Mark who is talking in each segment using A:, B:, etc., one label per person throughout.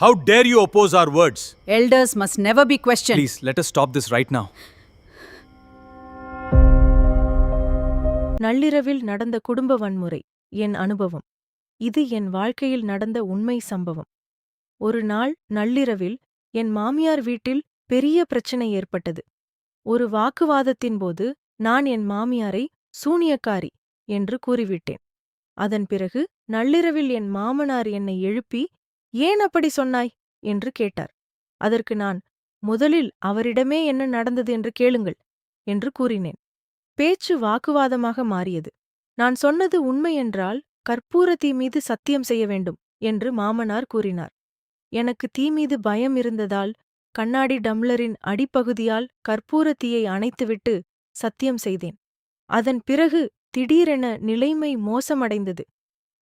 A: How dare you oppose our words?
B: Elders must never be questioned.
A: Please, let us stop this right now.
C: நள்ளிரவில் நடந்த குடும்ப வன்முறை என் அனுபவம். இது என் வாழ்க்கையில் நடந்த உண்மை சம்பவம். ஒரு நாள் நள்ளிரவில் என் மாமியார் வீட்டில் பெரிய பிரச்சனை ஏற்பட்டது. ஒரு வாக்குவாதத்தின் போது நான் என் மாமியாரை சூனியக்காரி என்று கூறிவிட்டேன். அதன் பிறகு நள்ளிரவில் என் மாமனார் என்னை எழுப்பி, ஏன் அப்படி சொன்னாய் என்று கேட்டார். அதற்கு நான், முதலில் அவரிடமே என்ன நடந்தது என்று கேளுங்கள் என்று கூறினேன். பேச்சு வாக்குவாதமாக மாறியது. நான் சொன்னது உண்மையென்றால் கற்பூர தீ மீது சத்தியம் செய்ய வேண்டும் என்று மாமனார் கூறினார். எனக்கு தீ மீது பயம் இருந்ததால் கண்ணாடி டம்ளரின் அடிப்பகுதியால் கற்பூர தீயை அணைத்துவிட்டு சத்தியம் செய்தேன். அதன் பிறகு திடீரென நிலைமை மோசமடைந்தது.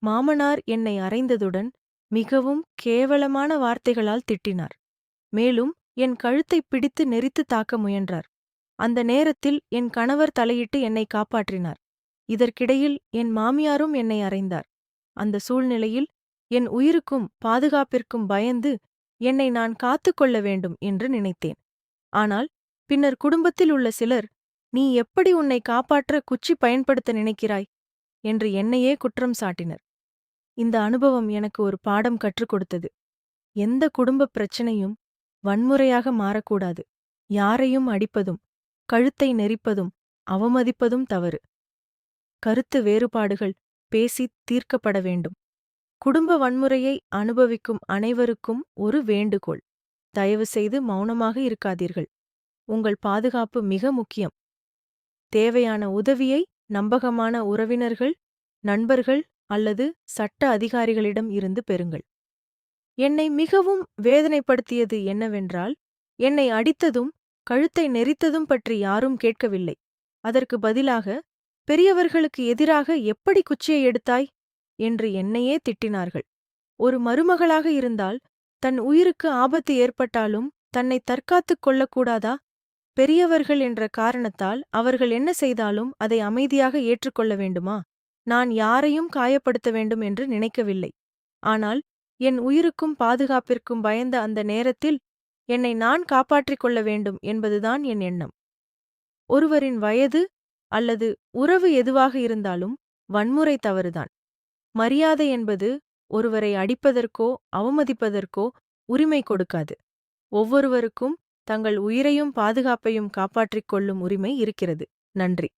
C: மாமனார் என்னை அறைந்ததுடன் மிகவும் கேவலமான வார்த்தைகளால் திட்டினார். மேலும் என் கழுத்தை பிடித்து நெரித்து தாக்க முயன்றார். அந்த நேரத்தில் என் கணவர் தலையிட்டு என்னை காப்பாற்றினார். இதற்கிடையில் என் மாமியாரும் என்னை அறைந்தார். அந்த சூழ்நிலையில் என் உயிருக்கும் பாதுகாப்பிற்கும் பயந்து என்னை நான் காத்துக்கொள்ள வேண்டும் என்று நினைத்தேன். ஆனால் பின்னர் குடும்பத்தில் உள்ள சிலர், நீ எப்படி உன்னை காப்பாற்ற குச்சி பயன்படுத்த நினைக்கிறாய் என்று என்னையே குற்றம் சாட்டினர். இந்த அனுபவம் எனக்கு ஒரு பாடம் கற்றுக் கொடுத்தது. எந்த குடும்ப பிரச்சனையும் வன்முறையாக மாறக்கூடாது. யாரையும் அடிப்பதும் கழுத்தை நெரிப்பதும் அவமதிப்பதும் தவறு. கருத்து வேறுபாடுகள் பேசித் தீர்க்கப்பட வேண்டும். குடும்ப வன்முறையை அனுபவிக்கும் அனைவருக்கும் ஒரு வேண்டுகோள்: தயவுசெய்து மௌனமாக இருக்காதீர்கள். உங்கள் பாதுகாப்பு மிக முக்கியம். தேவையான உதவியை நம்பகமான உறவினர்கள், நண்பர்கள் அல்லது சட்ட அதிகாரிகளிடம் இருந்து பெறுங்கள். என்னை மிகவும் வேதனைப்படுத்தியது என்னவென்றால், என்னை அடித்ததும் கழுத்தை நெரித்ததும் பற்றி யாரும் கேட்கவில்லை. அதற்கு பதிலாக, பெரியவர்களுக்கு எதிராக எப்படி குச்சியை எடுத்தாய் என்று என்னையே திட்டினார்கள். ஒரு மருமகளாக இருந்தால் தன் உயிருக்கு ஆபத்து ஏற்பட்டாலும் தன்னை தற்காத்துக் கொள்ளக்கூடாதா? பெரியவர்கள் என்ற காரணத்தால் அவர்கள் என்ன செய்தாலும் அதை அமைதியாக ஏற்றுக்கொள்ள வேண்டுமா? நான் யாரையும் காயப்படுத்த வேண்டும் என்று நினைக்கவில்லை. ஆனால் என் உயிருக்கும் பாதுகாப்பிற்கும் பயந்த அந்த நேரத்தில் என்னை நான் காப்பாற்றிக் கொள்ள வேண்டும் என்பதுதான் என் எண்ணம். ஒருவரின் வயது அல்லது உறவு எதுவாக இருந்தாலும் வன்முறை தவறுதான். மரியாதை என்பது ஒருவரை அடிப்பதற்கோ அவமதிப்பதற்கோ உரிமை கொடுக்காது. ஒவ்வொருவருக்கும் தங்கள் உயிரையும் பாதுகாப்பையும் காப்பாற்றிக் கொள்ளும் உரிமை இருக்கிறது. நன்றி.